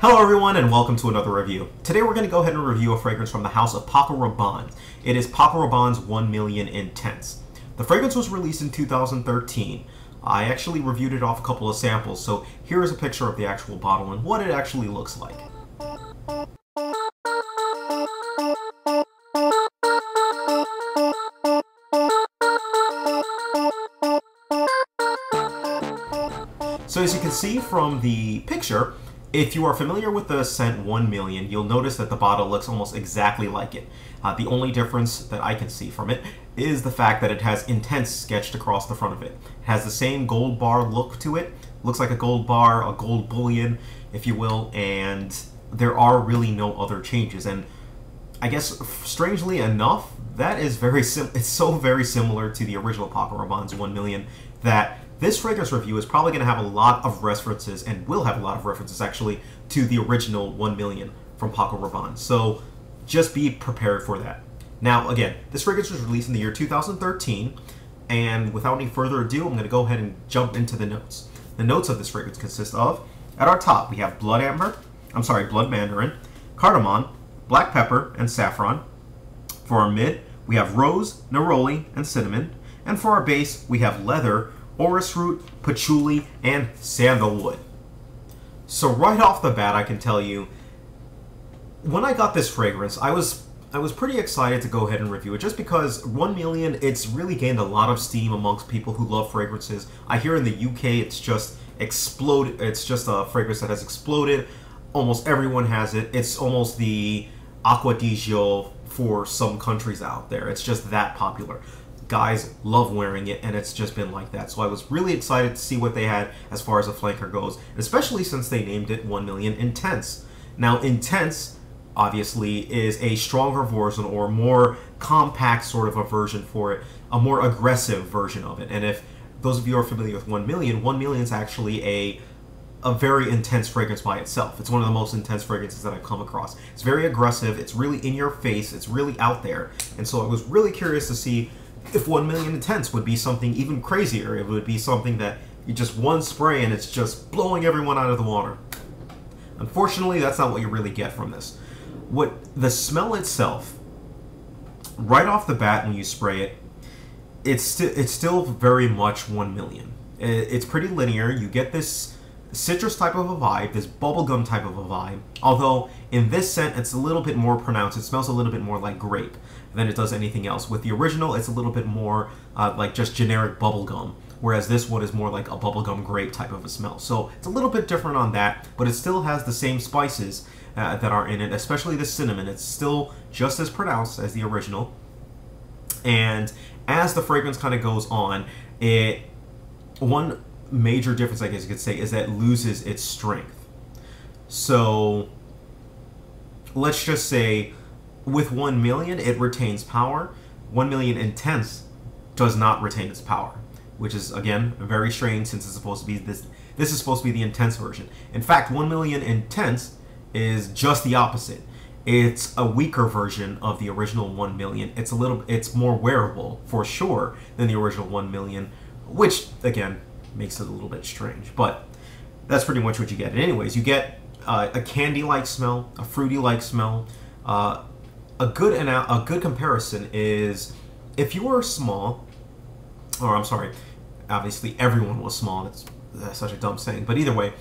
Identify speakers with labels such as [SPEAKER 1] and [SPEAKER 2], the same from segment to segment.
[SPEAKER 1] Hello everyone and welcome to another review. Today we're going to go ahead and review a fragrance from the house of Paco Rabanne. It is Paco Rabanne's 1 Million Intense. The fragrance was released in 2013. I actually reviewed it off a couple of samples, so here is a picture of the actual bottle and what it actually looks like. So as you can see from the picture, if you are familiar with the scent 1 Million, you'll notice that the bottle looks almost exactly like it. The only difference that I can see from it is the fact that it has Intense sketched across the front of it. It has the same gold bar look to it. Looks like a gold bar, a gold bullion, if you will, and there are really no other changes. And I guess, strangely enough, that is it's so very similar to the original Paco Rabanne's 1 Million that this fragrance review is probably going to have a lot of references, and will have a lot of references actually, to the original 1 Million from Paco Rabanne. So just be prepared for that. Now again, this fragrance was released in the year 2013, and without any further ado, I'm going to go ahead and jump into the notes. The notes of this fragrance consist of, at our top, we have blood mandarin, cardamom, black pepper, and saffron. For our mid, we have rose, neroli, and cinnamon. And for our base, we have leather, orris root, patchouli, and sandalwood. So right off the bat, I can tell you, when I got this fragrance, I was pretty excited to go ahead and review it, just because 1 Million, it's really gained a lot of steam amongst people who love fragrances. I hear in the UK, it's just exploded. It's just a fragrance that has exploded. Almost everyone has it. It's almost the Acqua di Gio for some countries out there. It's just that popular. Guys love wearing it, and it's just been like that. So I was really excited to see what they had as far as a flanker goes, especially since they named it 1 Million Intense. Now, Intense, obviously, is a stronger version, or more compact sort of a version for it, a more aggressive version of it. And if those of you are familiar with 1 Million, 1 Million is actually a very intense fragrance by itself. It's one of the most intense fragrances that I've come across. It's very aggressive, it's really in your face, it's really out there. And so I was really curious to see if 1 Million Intense would be something even crazier. It would be something that you just one spray and it's just blowing everyone out of the water. Unfortunately, that's not what you really get from this. What the smell itself, right off the bat when you spray it, it's still very much 1 Million. It's pretty linear. You get this citrus type of a vibe, this bubblegum type of a vibe, although in this scent it's a little bit more pronounced. It smells a little bit more like grape than it does anything else. With the original, it's a little bit more like just generic bubblegum, whereas this one is more like a bubblegum grape type of a smell. So it's a little bit different on that, but it still has the same spices that are in it, especially the cinnamon. It's still just as pronounced as the original. And as the fragrance kind of goes on, one major difference, I guess you could say, is that it loses its strength. So let's just say with 1 Million, it retains power. 1 Million Intense does not retain its power, which is, again, very strange, since it's supposed to be this is supposed to be the intense version. In fact, 1 Million Intense is just the opposite. It's a weaker version of the original 1 Million. It's more wearable for sure than the original 1 Million, which again makes it a little bit strange, but that's pretty much what you get. And anyways, you get a candy-like smell, a fruity-like smell. A good comparison is, if you were small, or I'm sorry, obviously everyone was small. That's such a dumb saying, but either way,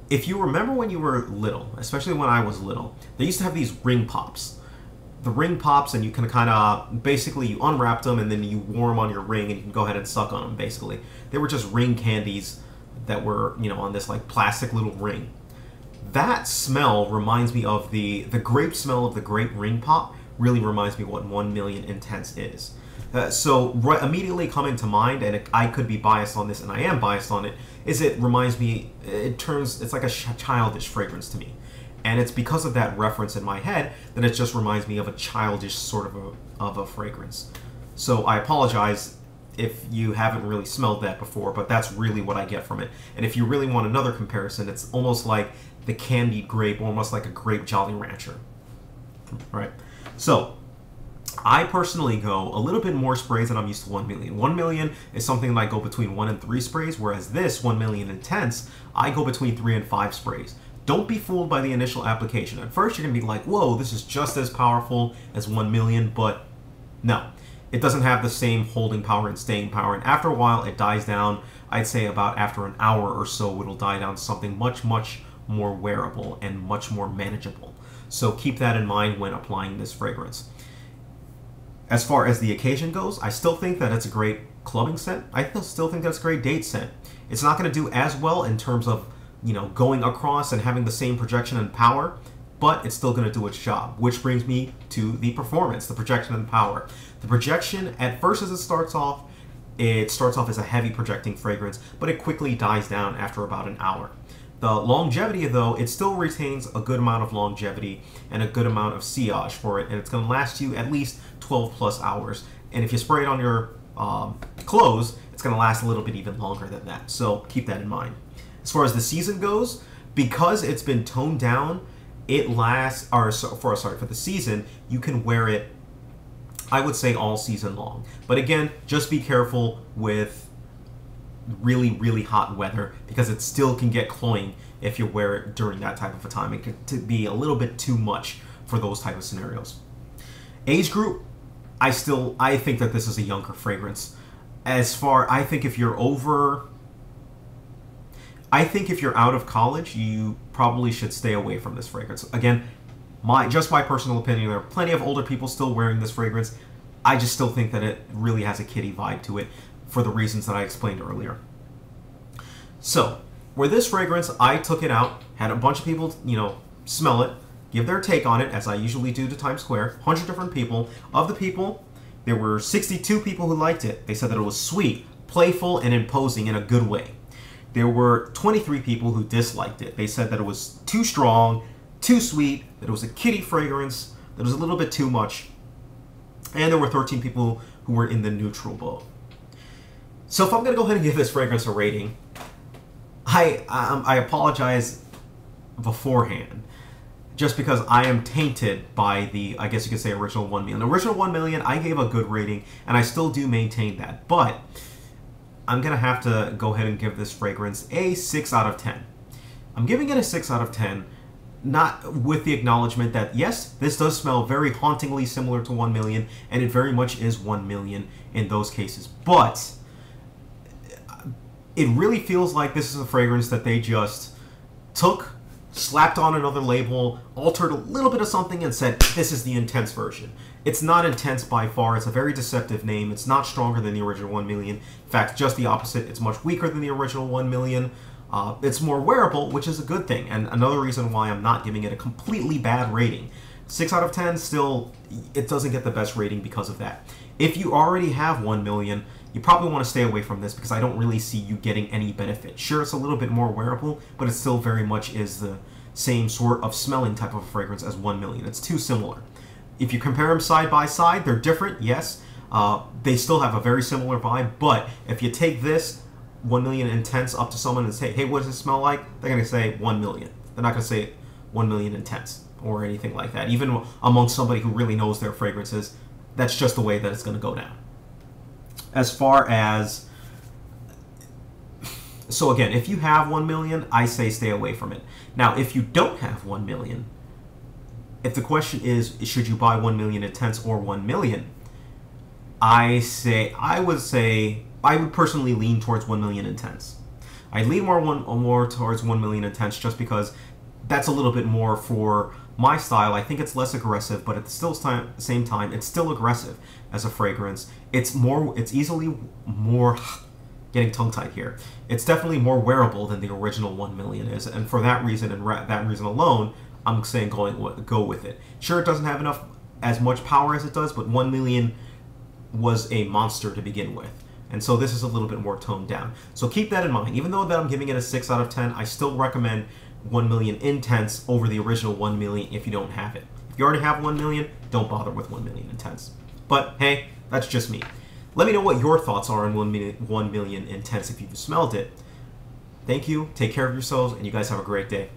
[SPEAKER 1] if you remember when you were little, especially when I was little, they used to have these ring pops. The ring pops, and you can kind of, basically you unwrapped them and then you wore them on your ring and you can go ahead and suck on them, basically. They were just ring candies that were, you know, on this like plastic little ring. That smell reminds me of the grape smell of the grape ring pop. Really reminds me what 1 Million Intense is. So immediately coming to mind, and I could be biased on this, and I am biased on it, is it reminds me, it's like a childish fragrance to me. And it's because of that reference in my head that it just reminds me of a childish sort of a fragrance. So I apologize if you haven't really smelled that before, but that's really what I get from it. And if you really want another comparison, it's almost like the candied grape, almost like a grape Jolly Rancher. Right? So I personally go a little bit more sprays than I'm used to 1 Million. 1 Million is something that I go between 1 and 3 sprays, whereas this 1 Million Intense, I go between 3 and 5 sprays. Don't be fooled by the initial application. At first, you're going to be like, whoa, this is just as powerful as 1 million, but no. It doesn't have the same holding power and staying power, and after a while, it dies down. I'd say about after an hour or so, it'll die down to something much, much more wearable and much more manageable. So keep that in mind when applying this fragrance. As far as the occasion goes, I still think that it's a great clubbing scent. I still think that's a great date scent. It's not going to do as well in terms of, you know, going across and having the same projection and power, but it's still going to do its job, which brings me to the performance, the projection and power. The projection, at first as it starts off as a heavy projecting fragrance, but it quickly dies down after about an hour. The longevity, though, it still retains a good amount of longevity and a good amount of sillage for it, and it's going to last you at least 12 plus hours. And if you spray it on your clothes, it's going to last a little bit even longer than that. So keep that in mind. As far as the season goes, because it's been toned down, it lasts, for the season, you can wear it, I would say, all season long. But again, just be careful with really, really hot weather, because it still can get cloying if you wear it during that type of a time. It can be a little bit too much for those type of scenarios. Age group, I think that this is a younger fragrance. I think if you're out of college, you probably should stay away from this fragrance. Again, just my personal opinion, there are plenty of older people still wearing this fragrance. I just still think that it really has a kiddie vibe to it for the reasons that I explained earlier. So, with this fragrance, I took it out, had a bunch of people, smell it, give their take on it, as I usually do to Times Square. 100 different people. Of the people, there were 62 people who liked it. They said that it was sweet, playful, and imposing in a good way. There were 23 people who disliked it. They said that it was too strong, too sweet, that it was a kiddie fragrance, that it was a little bit too much. And there were 13 people who were in the neutral boat. So if I'm going to go ahead and give this fragrance a rating, I apologize beforehand, just because I am tainted by the, I guess you could say, original 1 million. The original 1 million, I gave a good rating, and I still do maintain that. But I'm going to have to go ahead and give this fragrance a 6 out of 10. I'm giving it a 6 out of 10, not with the acknowledgement that, yes, this does smell very hauntingly similar to 1 million, and it very much is 1 million in those cases. But it really feels like this is a fragrance that they just took, slapped on another label, altered a little bit of something, and said, this is the intense version. It's not intense by far. It's a very deceptive name. It's not stronger than the original 1 million. In fact, just the opposite. It's much weaker than the original 1 million. It's more wearable, which is a good thing, and another reason why I'm not giving it a completely bad rating. 6 out of 10, still, it doesn't get the best rating because of that. If you already have 1 million, you probably want to stay away from this, because I don't really see you getting any benefit. Sure, it's a little bit more wearable, but it still very much is the same sort of smelling type of fragrance as 1 million. It's too similar. If you compare them side by side, they're different, yes. They still have a very similar vibe, but if you take this 1 million intense up to someone and say, hey, what does it smell like? They're going to say 1 million. They're not going to say 1 million intense or anything like that. Even amongst somebody who really knows their fragrances, that's just the way that it's going to go down. As far as... So again, if you have 1 million, I say stay away from it. Now, if you don't have 1 million, if the question is, should you buy 1 million intense or 1 million, I would personally lean towards 1 million intense. I'd lean more towards 1 million intense, just because that's a little bit more for my style. I think it's less aggressive, but at the same time, it's still aggressive as a fragrance. It's easily more, getting tongue-tied here. It's definitely more wearable than the original 1 million is, and for that reason and that reason alone, I'm saying go with it. Sure, it doesn't have as much power as it does, but 1 million was a monster to begin with. And so this is a little bit more toned down. So keep that in mind. Even though that I'm giving it a 6 out of 10, I still recommend 1 million intense over the original 1 million if you don't have it. If you already have 1 million, don't bother with 1 million intense. But hey, that's just me. Let me know what your thoughts are on 1 million intense if you've smelled it. Thank you, take care of yourselves, and you guys have a great day.